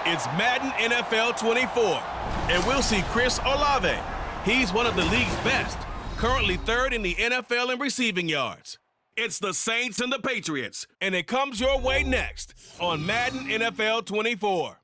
It's Madden NFL 24, and we'll see Chris Olave. He's one of the league's best, currently third in the NFL in receiving yards. It's the Saints and the Patriots, and it comes your way next on Madden NFL 24.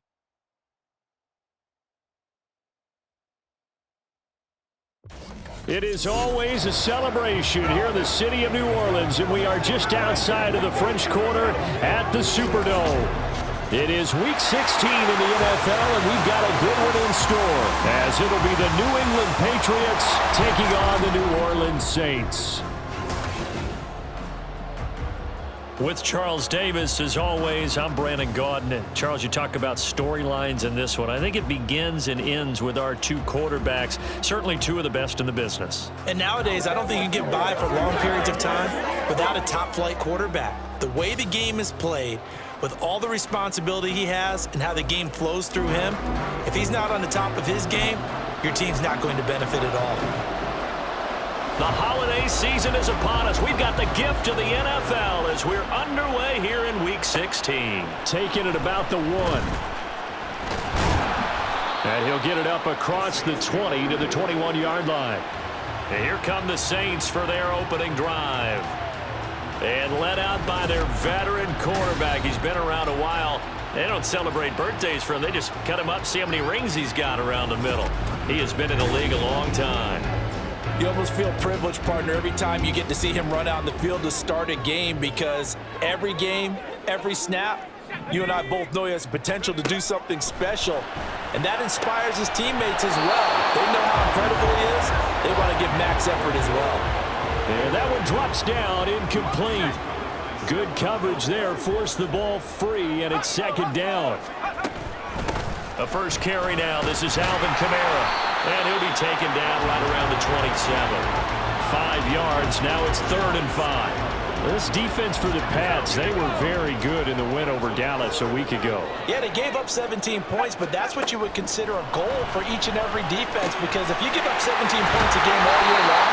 It is always a celebration here in the city of New Orleans, and we are just outside of the French Quarter at the Superdome. It is Week 16 in the NFL, and we've got a good one in store, as it'll be the New England Patriots taking on the New Orleans Saints. With Charles Davis, as always, I'm Brandon Gaudin. Charles, you talk about storylines in this one. I think it begins and ends with our two quarterbacks, certainly two of the best in the business. And nowadays, I don't think you can get by for long periods of time without a top-flight quarterback. The way the game is played, with all the responsibility he has and how the game flows through him, if he's not on the top of his game, your team's not going to benefit at all. The holiday season is upon us. We've got the gift of the NFL as we're underway here in Week 16. Taking it about the 1. And he'll get it up across the 20 to the 21-yard line. And here come the Saints for their opening drive. And led out by their veteran quarterback. He's been around a while. They don't celebrate birthdays for him. They just cut him up, see how many rings he's got around the middle. He has been in the league a long time. You almost feel privileged, partner, every time you get to see him run out in the field to start a game, because every game, every snap, you and I both know he has potential to do something special. And that inspires his teammates as well. They know how incredible he is. They want to give max effort as well. And that one drops down, incomplete. Good coverage there, forced the ball free, and it's second down. The first carry now, this is Alvin Kamara. And he'll be taken down right around the 27. 5 yards, now it's 3rd and 5. This defense for the Pats, they were very good in the win over Dallas a week ago. Yeah, they gave up 17 points, but that's what you would consider a goal for each and every defense, because if you give up 17 points a game all year long,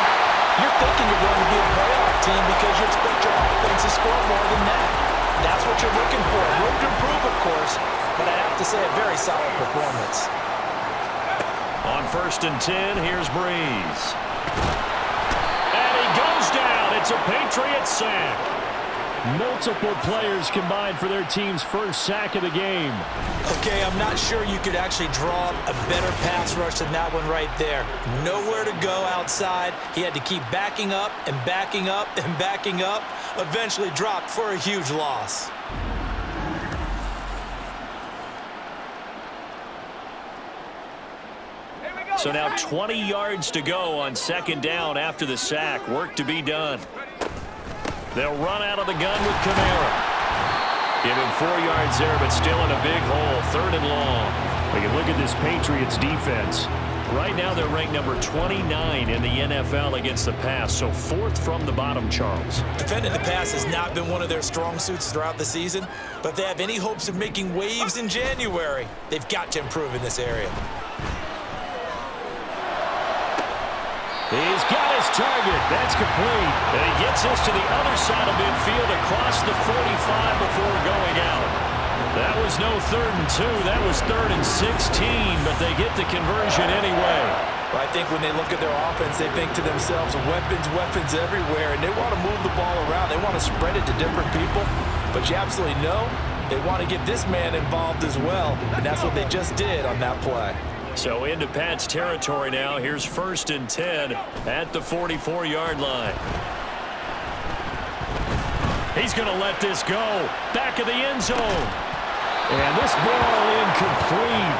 you're thinking you're going to be a playoff team because you expect your offense to score more than that. That's what you're looking for. Room to improve, of course, but I have to say a very solid performance. On 1st and 10, here's Breeze. And he goes down. It's a Patriots sack. Multiple players combined for their team's first sack of the game. Okay, I'm not sure you could actually draw a better pass rush than that one right there. Nowhere to go outside. He had to keep backing up and backing up and backing up. Eventually dropped for a huge loss. So now 20 yards to go on 2nd down after the sack. Work to be done. They'll run out of the gun with Kamara. Give him 4 yards there, but still in a big hole. 3rd and long. We can look at this Patriots defense. Right now they're ranked number 29 in the NFL against the pass, so 4th from the bottom, Charles. Defending the pass has not been one of their strong suits throughout the season, but if they have any hopes of making waves in January, they've got to improve in this area. He's got his target. That's complete. And he gets us to the other side of midfield across the 45 before going out. That was no 3rd and 2. That was 3rd and 16, but they get the conversion anyway. Well, I think when they look at their offense, they think to themselves, weapons, weapons everywhere, and they want to move the ball around. They want to spread it to different people, but you absolutely know they want to get this man involved as well, and that's what they just did on that play. So into Pat's territory now. Here's 1st and 10 at the 44-yard line. He's going to let this go. Back of the end zone. And this ball incomplete.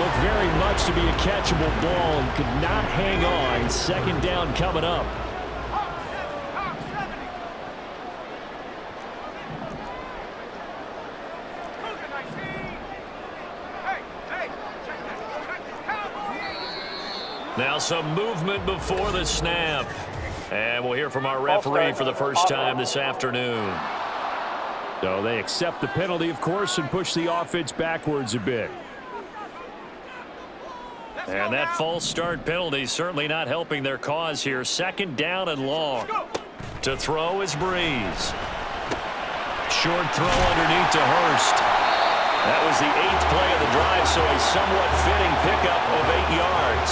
Looked very much to be a catchable ball and could not hang on. 2nd down coming up. Now some movement before the snap. And we'll hear from our referee for the first time this afternoon. So they accept the penalty, of course, and push the offense backwards a bit. And that false start penalty certainly not helping their cause here. Second down and long. To throw is Breeze. Short throw underneath to Hurst. That was the 8th play of the drive, so a somewhat fitting pickup of 8 yards.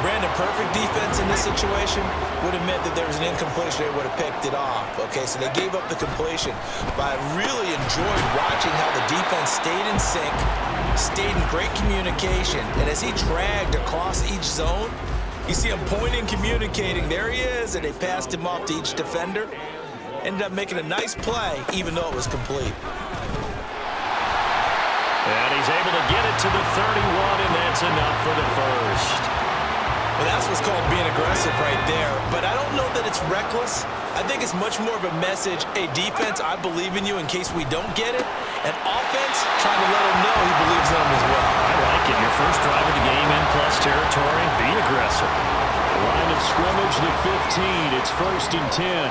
Brandon, perfect defense in this situation would have meant that there was an incompletion. They would have picked it off. Okay, so they gave up the completion. But I really enjoyed watching how the defense stayed in sync, stayed in great communication. And as he dragged across each zone, you see him pointing, communicating. There he is, and they passed him off to each defender. Ended up making a nice play, even though it was complete. And he's able to get it to the 31, and that's enough for the first. Well, that's what's called being aggressive right there. But I don't know that it's reckless. I think it's much more of a message. Hey, defense, I believe in you in case we don't get it. And offense, trying to let him know he believes in him as well. I like it. Your first drive of the game in plus territory. Be aggressive. Line of scrimmage, the 15. It's 1st and 10.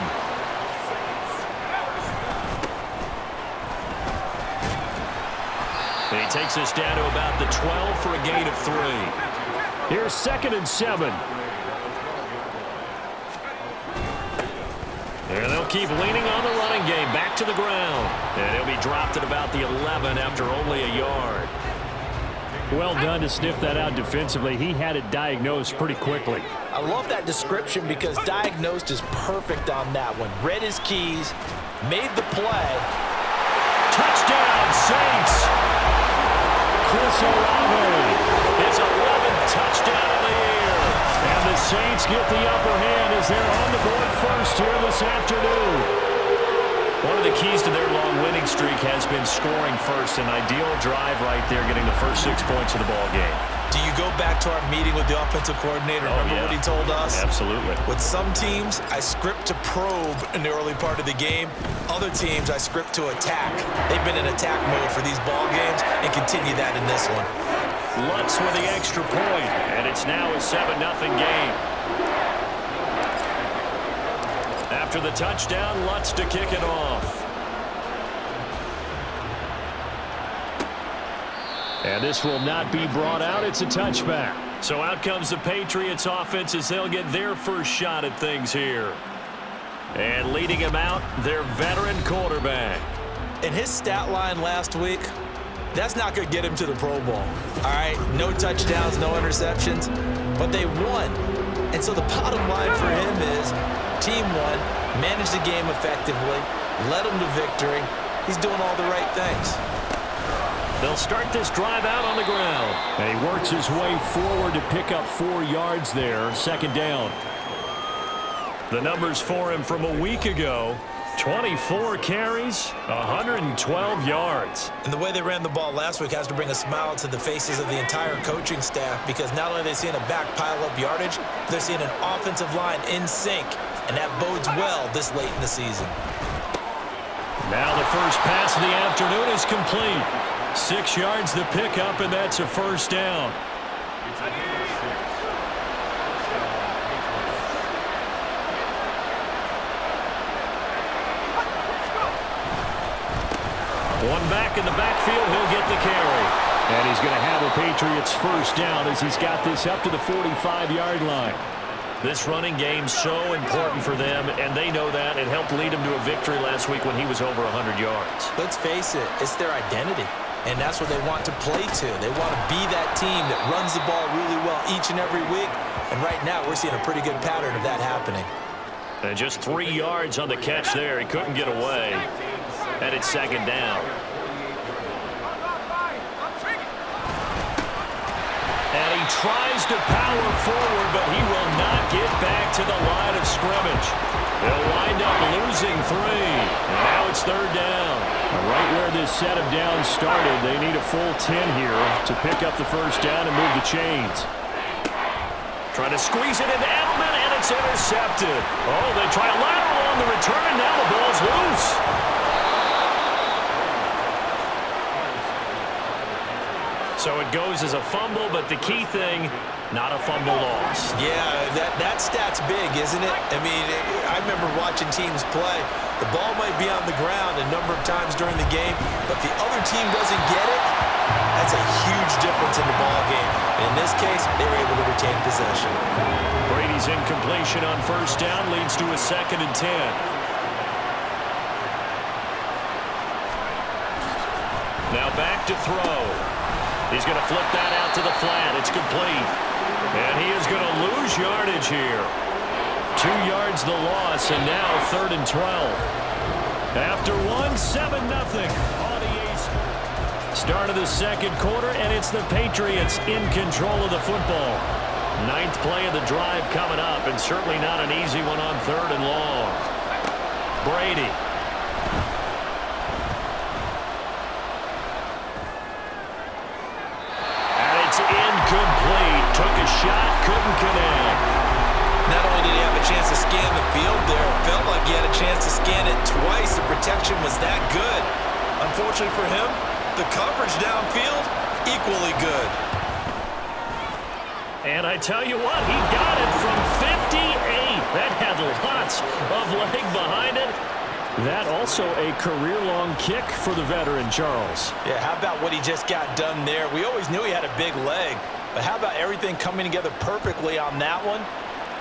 And he takes us down to about the 12 for a gain of 3. Here's 2nd and 7. And they'll keep leaning on the running game. Back to the ground. And he'll be dropped at about the 11 after only a yard. Well done to sniff that out defensively. He had it diagnosed pretty quickly. I love that description because diagnosed is perfect on that one. Read his keys, made the play. Touchdown, Saints! Chris Olave. His 11th touchdown of the year. And the Saints get the upper hand as they're on the board first here this afternoon. One of the keys to their long winning streak has been scoring first. An ideal drive right there, getting the first 6 points of the ball game. Do you go back to our meeting with the offensive coordinator? Remember what he told us? Absolutely. With some teams, I script to probe in the early part of the game. Other teams, I script to attack. They've been in attack mode for these ball games and continue that in this one. Lutz with the extra point, and it's now a 7-0 game. After the touchdown, Lutz to kick it off. And this will not be brought out. It's a touchback. So out comes the Patriots offense as they'll get their first shot at things here. And leading him out, their veteran quarterback. In his stat line last week, that's not going to get him to the Pro Bowl. All right, no touchdowns, no interceptions, but they won. And so the bottom line for him is team won, managed the game effectively, led them to victory. He's doing all the right things. They'll start this drive out on the ground. And he works his way forward to pick up 4 yards there. 2nd down. The numbers for him from a week ago. 24 carries, 112 yards. And the way they ran the ball last week has to bring a smile to the faces of the entire coaching staff because not only are they seeing a back pile up yardage, they're seeing an offensive line in sync, and that bodes well this late in the season. Now the first pass of the afternoon is complete. 6 yards the pickup, and that's a 1st down. One back in the backfield, he'll get the carry. And he's going to have a Patriots 1st down as he's got this up to the 45-yard line. This running game so important for them, and they know that. It helped lead him to a victory last week when he was over 100 yards. Let's face it, it's their identity, and that's what they want to play to. They want to be that team that runs the ball really well each and every week, and right now we're seeing a pretty good pattern of that happening. And just 3 yards on the catch there. He couldn't get away. And it's 2nd down. And he tries to power forward, but he will not get back to the line of scrimmage. They'll wind up losing 3. And now it's 3rd down. Right where this set of downs started, they need a full 10 here to pick up the 1st down and move the chains. Trying to squeeze it into Edelman, and it's intercepted. Oh, they try a lateral on the return, and now the ball's loose. So it goes as a fumble, but the key thing, not a fumble loss. Yeah, that stat's big, isn't it? I mean, I remember watching teams play. The ball might be on the ground a number of times during the game, but the other team doesn't get it. That's a huge difference in the ball game. And in this case, they were able to retain possession. Brady's incompletion on first down leads to a 2nd and 10. Now back to throw. He's going to flip that out to the flat. It's complete. And he is going to lose yardage here. 2 yards the loss, and now 3rd and 12. After 7-0 on EA Sports. Start of the second quarter, and it's the Patriots in control of the football. 9th play of the drive coming up, and certainly not an easy one on 3rd and long. Brady. And it's incomplete. Took a shot, couldn't connect. Not only did he have a chance to scan the field there, it felt like he had a chance to scan it twice. The protection was that good. Unfortunately for him, the coverage downfield, equally good. And I tell you what, he got it from 58. That had lots of leg behind it. That also a career-long kick for the veteran, Charles. Yeah, how about what he just got done there? We always knew he had a big leg, but how about everything coming together perfectly on that one?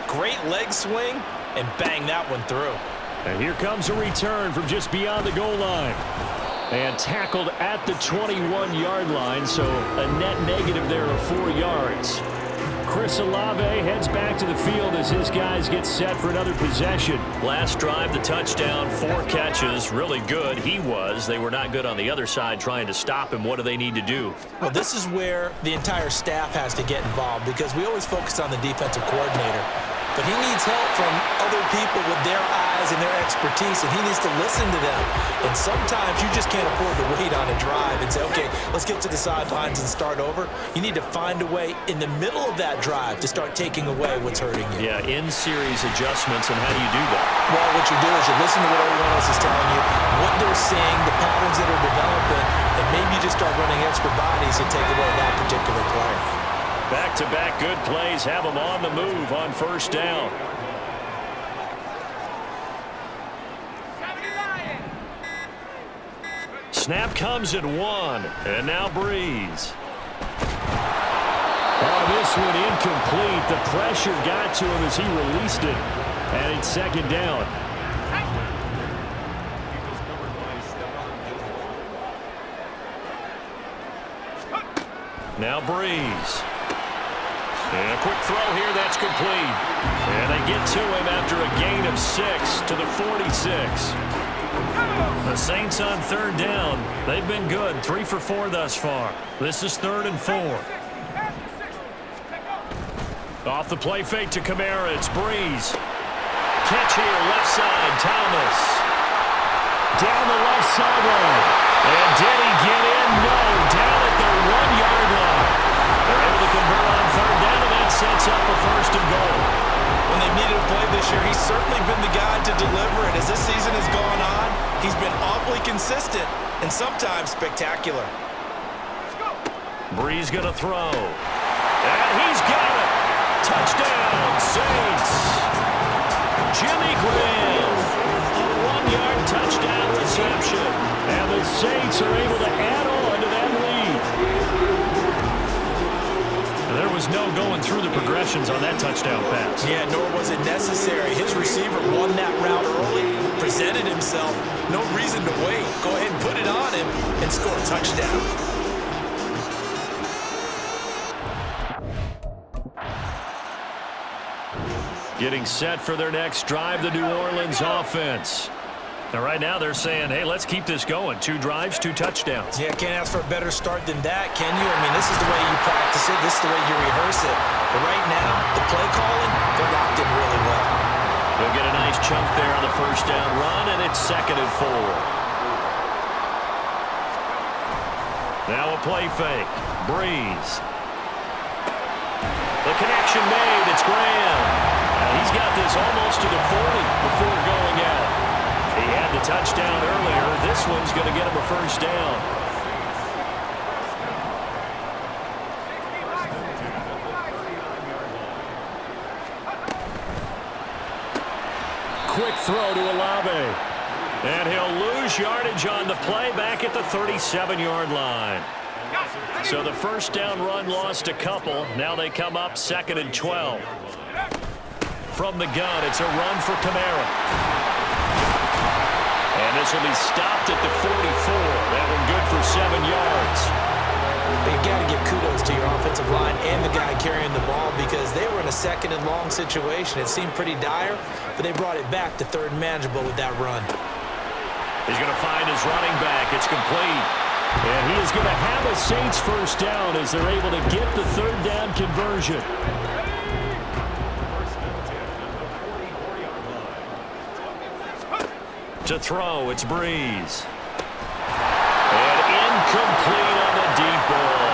Great leg swing, and bang that one through. And here comes a return from just beyond the goal line. And tackled at the 21-yard line, so a net negative there of 4 yards. Chris Olave heads back to the field as his guys get set for another possession. Last drive, the touchdown, 4 catches, really good. He was. They were not good on the other side trying to stop him. What do they need to do? Well, this is where the entire staff has to get involved because we always focus on the defensive coordinator. But he needs help from other people with their eyes and their expertise, and he needs to listen to them. And sometimes you just can't afford to wait on a drive and say, okay, let's get to the sidelines and start over. You need to find a way in the middle of that drive to start taking away what's hurting you. Yeah, in-series adjustments, and how do you do that? Well, what you do is you listen to what everyone else is telling you, what they're seeing, the patterns that are developing, and maybe you just start running extra bodies to take away that particular player. Back-to-back good plays have them on the move on first down. Snap comes at 1, and now Breeze. Oh, this one incomplete. The pressure got to him as he released it, and it's 2nd down. Now Breeze. And a quick throw here, that's complete. And they get to him after a gain of 6 to the 46. The Saints on 3rd down. They've been good, 3 for 4 thus far. This is 3rd and 4. Off the play fake to Kamara, it's Breeze. Catch here, left side, Thomas. Down the left sideline. And did he get in? No, down at the 1-yard line. They're able to convert on 3rd down, and that sets up a 1st and goal. When they needed a play this year, he's certainly been the guy to deliver it. As this season has gone on, he's been awfully consistent and sometimes spectacular. Breeze going to throw. And he's got it. Touchdown, Saints. Jimmy Graham. A 1-yard touchdown reception. And the Saints are able to add on to that lead. And there was no going through the progressions on that touchdown pass. Yeah, nor was it necessary. His receiver won that route early, presented himself. No reason to wait. Go ahead and put it on him and score a touchdown. Getting set for their next drive, the New Orleans offense. Now, right now, they're saying, hey, let's keep this going. 2 drives, 2 touchdowns. Yeah, can't ask for a better start than that, can you? I mean, this is the way you practice it. This is the way you rehearse it. But right now, the play calling, they're locked in really well. They'll get a nice chunk there on the first down run, and it's 2nd and 4. Now a play fake. Breeze. The connection made. It's Graham. He's got this almost to the 40 before going out. He had the touchdown earlier. This one's going to get him a first down. quick throw to Olave. And he'll lose yardage on the play back at the 37-yard line. So the first down run lost a couple. Now they come up 2nd and 12. From the gun, it's a run for Kamara. And this will be stopped at the 44. That one good for 7 yards. You got to give kudos to your offensive line and the guy carrying the ball because they were in a 2nd and long situation. It seemed pretty dire, but they brought it back to 3rd and manageable with that run. He's going to find his running back. It's complete. And he is going to have a Saints first down as they're able to get the 3rd down conversion. To throw, it's Breeze. And incomplete on the deep ball.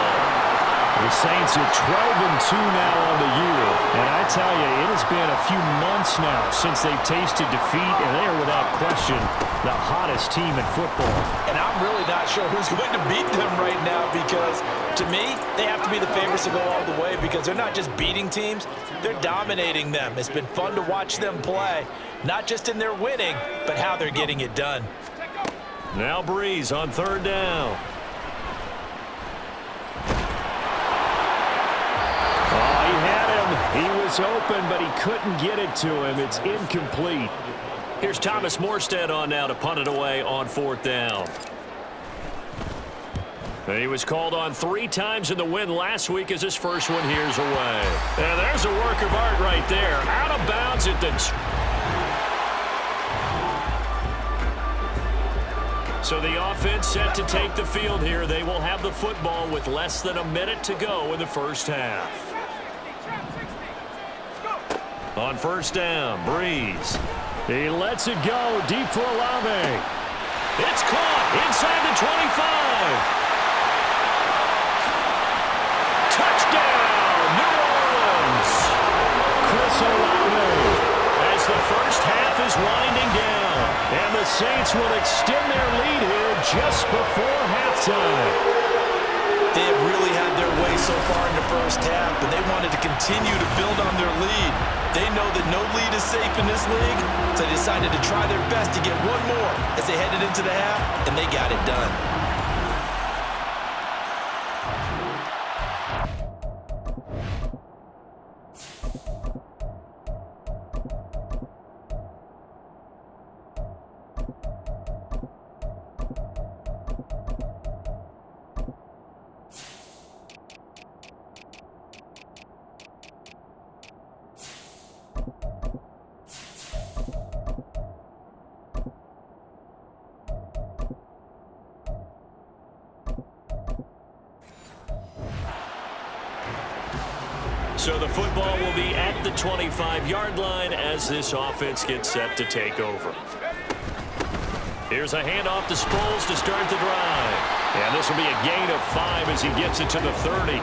The Saints are 12-2 now on the year. And I tell you, it has been a few months now since they've tasted defeat, and they are without question the hottest team in football. And I'm really not sure who's going to beat them right now because, to me, they have to be the favorites to go all the way because they're not just beating teams, they're dominating them. It's been fun to watch them play, not just in their winning, but how they're getting it done. Now Breeze on 3rd down. Oh, he had him. He was open, but he couldn't get it to him. It's incomplete. Here's Thomas Morstead on now to punt it away on 4th down. And he was called on 3 times in the win last week as his first one here's away. And there's a work of art right there. Out of bounds at the... So the offense set to take the field here. They will have the football with less than a minute to go in the first half. On 1st down, Breeze. He lets it go deep for Olave. It's caught inside the 25. Touchdown, New Orleans. Chris Olave as the first half is winding down. And the Saints will extend their lead here just before halftime. They have really had their way so far in the first half, but they wanted to continue to build on their lead. They know that no lead is safe in this league, so they decided to try their best to get one more as they headed into the half, and they got it done. So the football will be at the 25-yard line as this offense gets set to take over. Here's a handoff to Sproles to start the drive. And this will be a gain of 5 as he gets it to the 30.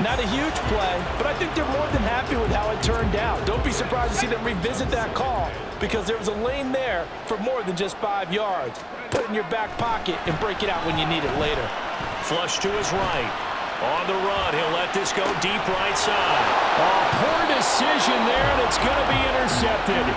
Not a huge play, but I think they're more than happy with how it turned out. Don't be surprised to see them revisit that call because there was a lane there for more than just 5 yards. Put it in your back pocket and break it out when you need it later. Flush to his right. On the run, he'll let this go deep right side. Oh, poor decision there, and it's going to be intercepted.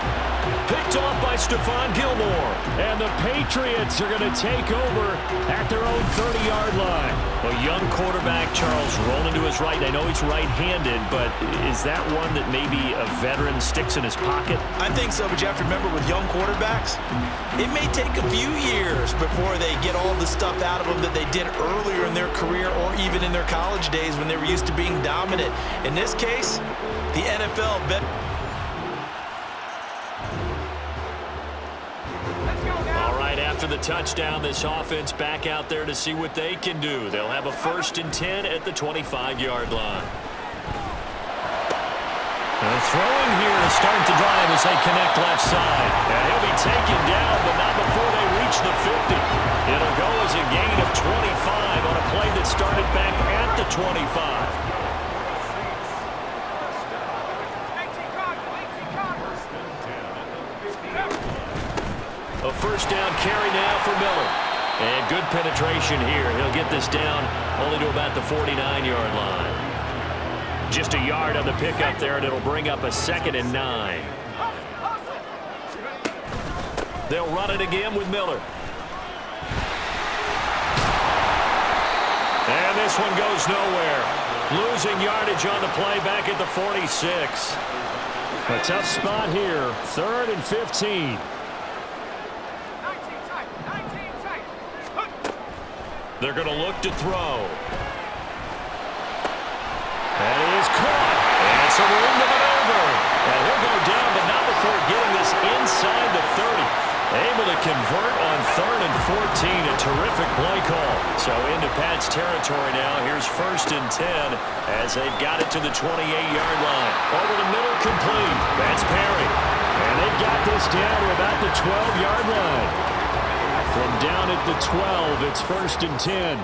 Picked off by Stephon Gilmore. And the Patriots are going to take over at their own 30-yard line. A young quarterback, Charles, rolling to his right. I know he's right-handed, but is that one that maybe a veteran sticks in his pocket? I think so, but you have to remember with young quarterbacks, it may take a few years before they get all the stuff out of them that they did earlier in their career or even in their college days when they were used to being dominant. In this case, the NFL bet. All right, after the touchdown, this offense back out there to see what they can do. They'll have a 1st and 10 at the 25-yard line. And throwing here to start the drive as they connect left side. And he'll be taken down, but not before they reach the 50. It'll go as a gain of 25 on a play that started back at the 25. A first down carry now for Miller. And good penetration here. He'll get this down only to about the 49-yard line. Just a yard on the pickup there, and it'll bring up a 2nd and 9. They'll run it again with Miller. And this one goes nowhere. Losing yardage on the play back at the 46. A tough spot here. 3rd and 15. They're going to look to throw. And he is caught. And some room to maneuver. And he'll go down, but not before getting this inside the 30. Able to convert on 3rd and 14. A terrific play call. So into Pat's territory now. Here's 1st and 10 as they've got it to the 28-yard line. Over the middle, complete. That's Perry. And they've got this down to about the 12-yard line. From down at the 12, it's 1st and 10.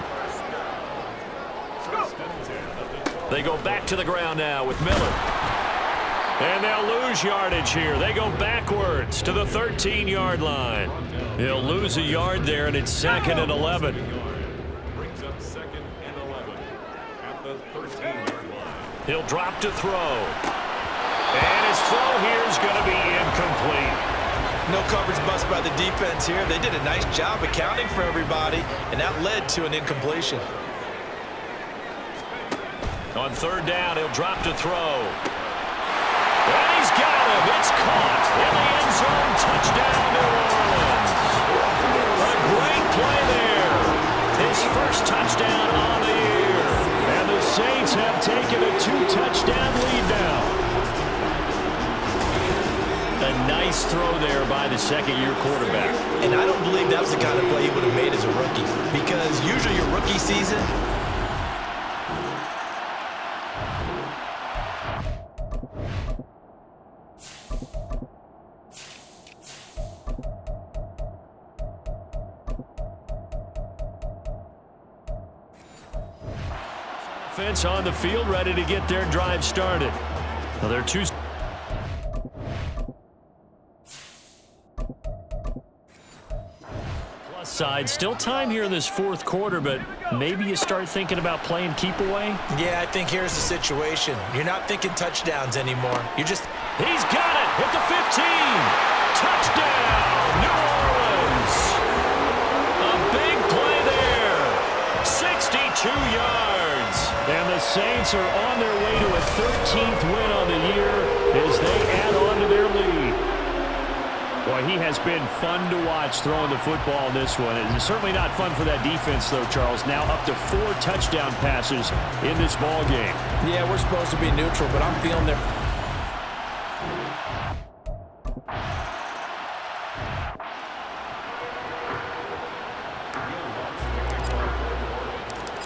They go back to the ground now with Miller. And they'll lose yardage here. They go backwards to the 13-yard line. He'll lose a yard there, and it's 2nd and 11. Brings up 2nd and 11 at the 13-yard line. He'll drop to throw. And his throw here is going to be incomplete. No coverage bust by the defense here. They did a nice job accounting for everybody, and that led to an incompletion. On 3rd down, he'll drop to throw. And he's got him. It's caught in the end zone. Touchdown, New Orleans. A great play there. His first touchdown on the year. And the Saints have taken a 2-touchdown lead now. A nice throw there by the second-year quarterback. And I don't believe that was the kind of play he would have made as a rookie. Because usually your rookie season, offense on the field, ready to get their drive started. Well, they're two. Plus side, still time here in this 4th quarter, but maybe you start thinking about playing keep away. yeah, I think here's the situation. You're not thinking touchdowns anymore. You're just... He's got it at the 15. Touchdown, New Orleans. A big play there. 62 yards. And the Saints are on their way to a 13th win on the year as they add on to their lead. Boy, he has been fun to watch throwing the football in this one. It's certainly not fun for that defense, though, Charles. Now up to 4 touchdown passes in this ball game. Yeah, we're supposed to be neutral, but I'm feeling their...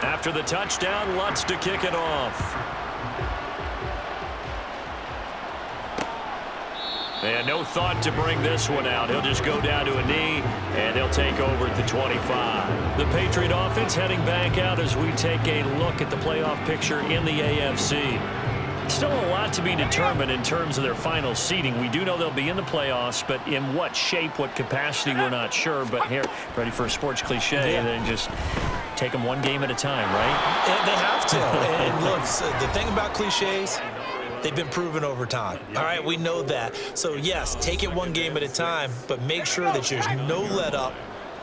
After the touchdown, Lutz to kick it off. And no thought to bring this one out. He'll just go down to a knee, and he'll take over at the 25. The Patriot offense heading back out as we take a look at the playoff picture in the AFC. Still a lot to be determined in terms of their final seeding. We do know they'll be in the playoffs, but in what shape, what capacity, we're not sure. But here, ready for a sports cliche, and then just take them one game at a time, right? And they have to. And look, the thing about cliches, they've been proven over time. All right, we know that. So, yes, take it one game at a time, but make sure that there's no let-up,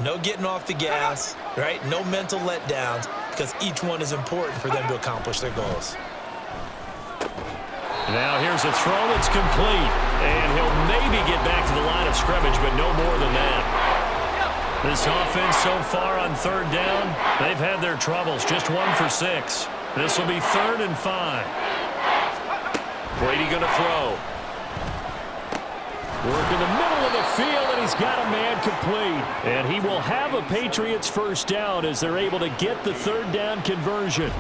no getting off the gas, right? No mental letdowns, because each one is important for them to accomplish their goals. Now here's a throw that's complete, and he'll maybe get back to the line of scrimmage, but no more than that. This offense so far on 3rd down, they've had their troubles, just 1 for 6. This will be 3rd and 5. Brady going to throw. Work in the middle of the field, and he's got a man complete. And he will have a Patriots first down as they're able to get the 3rd down conversion.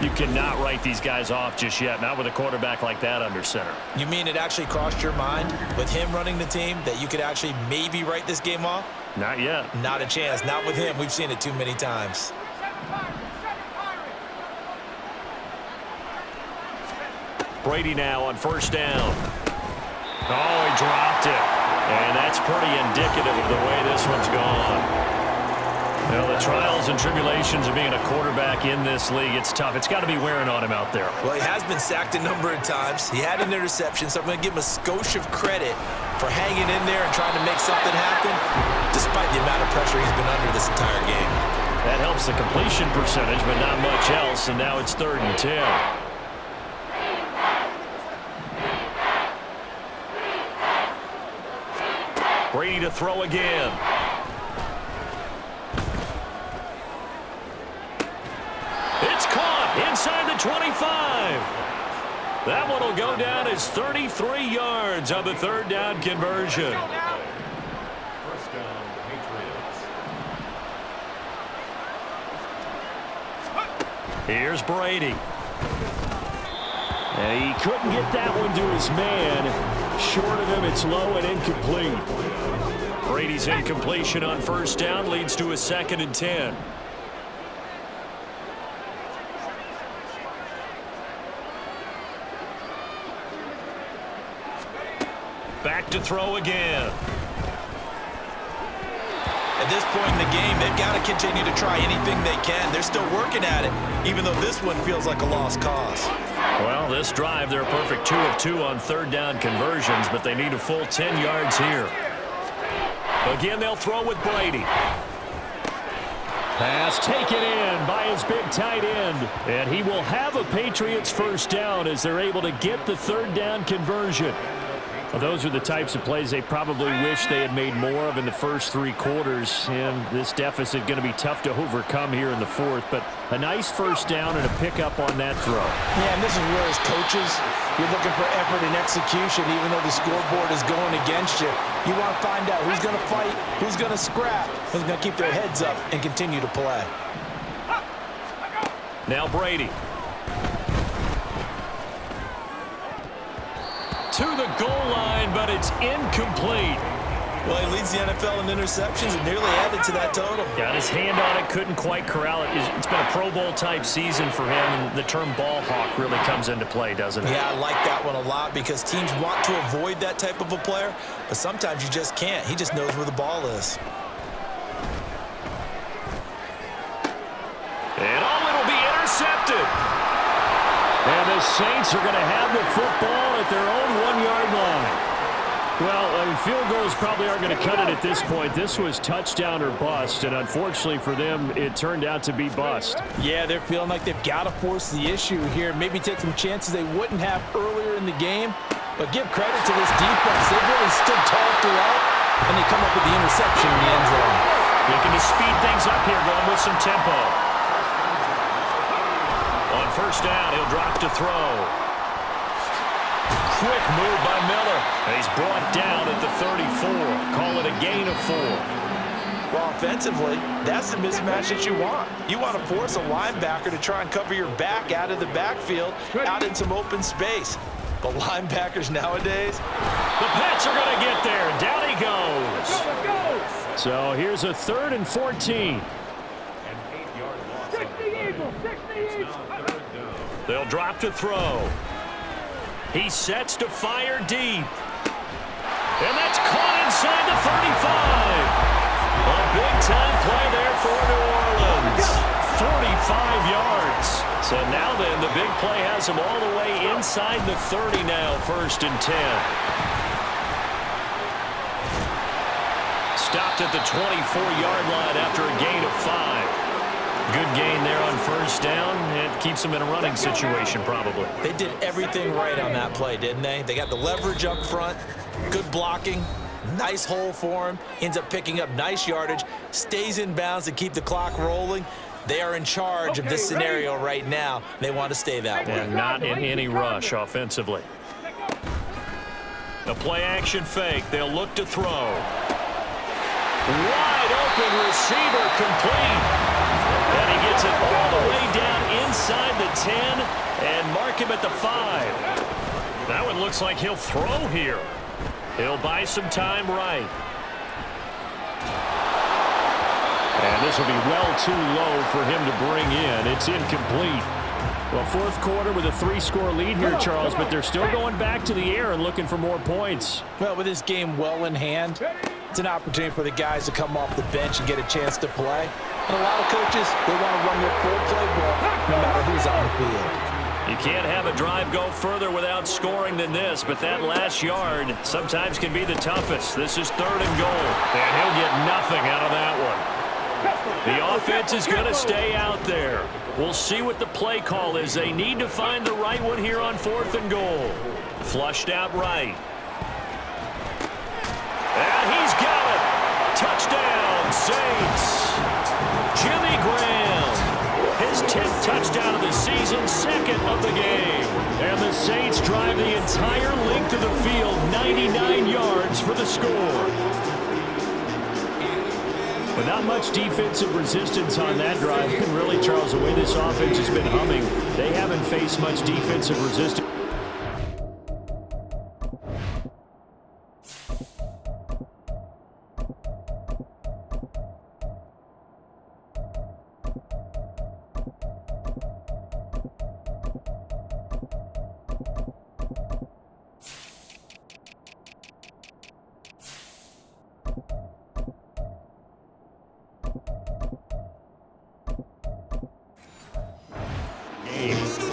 You cannot write these guys off just yet, not with a quarterback like that under center. You mean it actually crossed your mind with him running the team that you could actually maybe write this game off? Not yet. Not a chance. Not with him. We've seen it too many times. Brady now on 1st down. Oh, he dropped it. And that's pretty indicative of the way this one's gone. Well, the trials and tribulations of being a quarterback in this league, it's tough. It's got to be wearing on him out there. Well, he has been sacked a number of times. He had an interception, so I'm going to give him a skosh of credit for hanging in there and trying to make something happen, despite the amount of pressure he's been under this entire game. That helps the completion percentage, but not much else, and now it's 3rd and 10. Brady to throw again. It's caught inside the 25. That one will go down as 33 yards on the 3rd down conversion. First down, Patriots. Here's Brady. And he couldn't get that one to his man. Short of him, it's low and incomplete. Brady's incompletion on 1st down leads to a 2nd and 10. Back to throw again. At this point in the game, they've got to continue to try anything they can. They're still working at it, even though this one feels like a lost cause. Well, this drive, they're a perfect 2 of 2 on 3rd down conversions, but they need a full 10 yards here. Again, they'll throw with Brady. Pass taken in by his big tight end. And he will have a Patriots 1st down as they're able to get the 3rd down conversion. Well, those are the types of plays they probably wish they had made more of in the first 3 quarters. And this deficit going to be tough to overcome here in the 4th. But a nice 1st down and a pickup on that throw. Yeah, and this is where as coaches, you're looking for effort and execution, even though the scoreboard is going against you. You want to find out who's going to fight, who's going to scrap, who's going to keep their heads up and continue to play. Now Brady. To the goal line, but it's incomplete. Well, he leads the NFL in interceptions and nearly added to that total. Got his hand on it, couldn't quite corral it. It's been a Pro Bowl type season for him, and the term ball hawk really comes into play, doesn't it? Yeah, I like that one a lot because teams want to avoid that type of a player, but sometimes you just can't. He just knows where the ball is. And it'll be intercepted. And the Saints are going to have the football at their own 1-yard line. Well, field goals probably aren't going to cut it at this point. This was touchdown or bust, and unfortunately for them, it turned out to be bust. Yeah, they're feeling like they've got to force the issue here. Maybe take some chances they wouldn't have earlier in the game. But give credit to this defense. They've really stood tall throughout, and they come up with the interception in the end zone. Looking to speed things up here, going with some tempo. On 1st down, he'll drop to throw. Quick move by Miller. And he's brought down at the 34. Call it a gain of 4. Well, offensively, that's the mismatch that you want. You want to force a linebacker to try and cover your back out of the backfield, out in some open space. But linebackers nowadays, the Pats are going to get there. Down he goes. So here's a 3rd and 14. An 8-yard loss. 60 Eagles, 60 Eagles. They'll drop to throw. He sets to fire deep. And that's caught inside the 35. A big-time play there for New Orleans. 45 yards. So now then, the big play has him all the way inside the 30 now, 1st and 10. Stopped at the 24-yard line after a gain of 5. Good gain there on 1st down. It keeps them in a running situation, probably. they did everything right on that play, didn't they? They got the leverage up front, good blocking, nice hole for him, ends up picking up nice yardage, stays in bounds to keep the clock rolling. They are in charge of this scenario right now. They want to stay that way. And not in any rush offensively. A play-action fake. They'll look to throw. Wide open receiver complete. And he gets it all the way down inside the 10 and mark him at the 5. That one looks like he'll throw here. He'll buy some time right. And this will be well too low for him to bring in. It's incomplete. Well, 4th quarter with a 3-score lead here, Charles, but they're still going back to the air and looking for more points. Well, with this game well in hand, it's an opportunity for the guys to come off the bench and get a chance to play. And a lot of coaches, they want to run their full playbook no matter who's on the field. You can't have a drive go further without scoring than this, but that last yard sometimes can be the toughest. This is 3rd and goal, and he'll get nothing out of that one. The offense is going to stay out there. We'll see what the play call is. They need to find the right one here on 4th and goal. Flushed out right. And he's got it. Touchdown, Saints. Jimmy Graham. His 10th touchdown of the season, 2nd of the game. And the Saints drive the entire length of the field, 99 yards for the score. But not much defensive resistance on that drive. And really, Charles, the way this offense has been humming, they haven't faced much defensive resistance.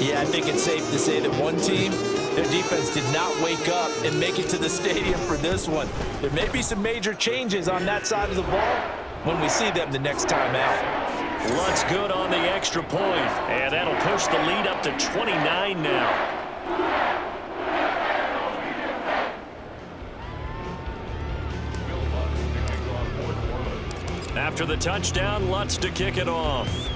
Yeah, I think it's safe to say that one team, their defense did not wake up and make it to the stadium for this one. There may be some major changes on that side of the ball when we see them the next time out. Lutz good on the extra point, and that'll push the lead up to 29 now. After the touchdown, Lutz to kick it off.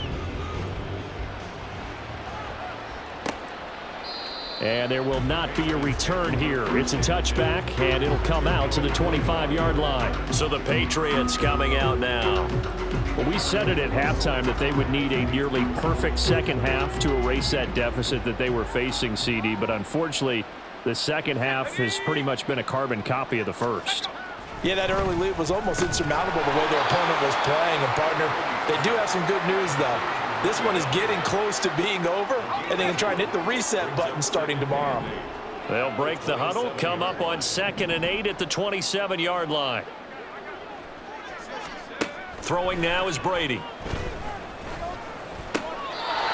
And there will not be a return here. It's a touchback, and it'll come out to the 25-yard line. So the Patriots coming out now. Well, we said it at halftime that they would need a nearly perfect second half to erase that deficit that they were facing, CD. But unfortunately, the second half has pretty much been a carbon copy of the first. Yeah, that early lead was almost insurmountable the way their opponent was playing. And, partner, they do have some good news, though. This one is getting close to being over, and they can try and hit the reset button starting tomorrow. They'll break the huddle, come up on 2nd and 8 at the 27-yard line. Throwing now is Brady.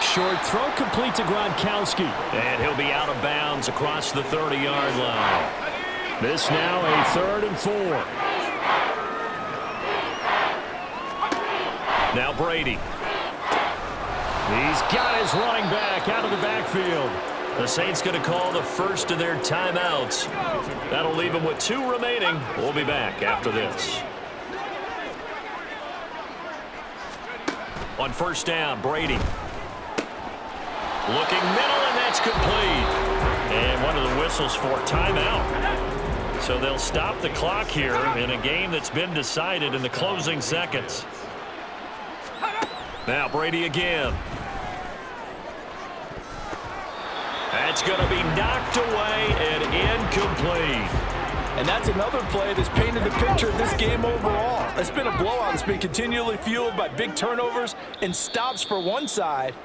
Short throw complete to Gronkowski. And he'll be out of bounds across the 30-yard line. This now a 3rd and 4. Now Brady. He's got his running back out of the backfield. The Saints going to call the first of their timeouts. That'll leave them with 2 remaining. We'll be back after this. On 1st down, Brady. Looking middle, and that's complete. And one of the whistles for timeout. So they'll stop the clock here in a game that's been decided in the closing seconds. Now Brady again. That's going to be knocked away and incomplete. And that's another play that's painted the picture of this game overall. It's been a blowout. It's been continually fueled by big turnovers and stops for one side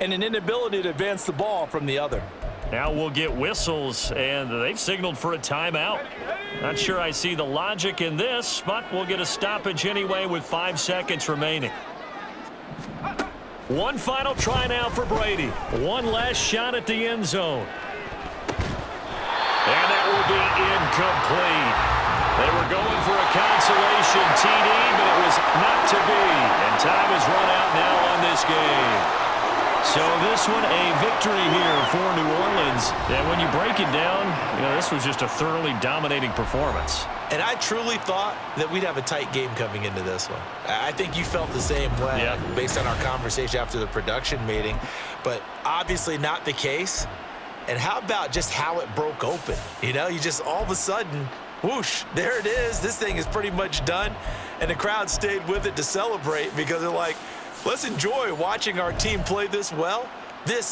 and an inability to advance the ball from the other. Now we'll get whistles, and they've signaled for a timeout. Not sure I see the logic in this, but we'll get a stoppage anyway with 5 seconds remaining. One final try now for Brady. One last shot at the end zone. And that will be incomplete. They were going for a consolation TD, but it was not to be. And time is run out now on this game. So this one a victory here for New Orleans. And when you break it down, this was just a thoroughly dominating performance. And I truly thought that we'd have a tight game coming into this one. I think you felt the same way based on our conversation after the production meeting. But obviously not the case. And how about just how it broke open? You just all of a sudden, whoosh, there it is. This thing is pretty much done. And the crowd stayed with it to celebrate because they're like, let's enjoy watching our team play this well. This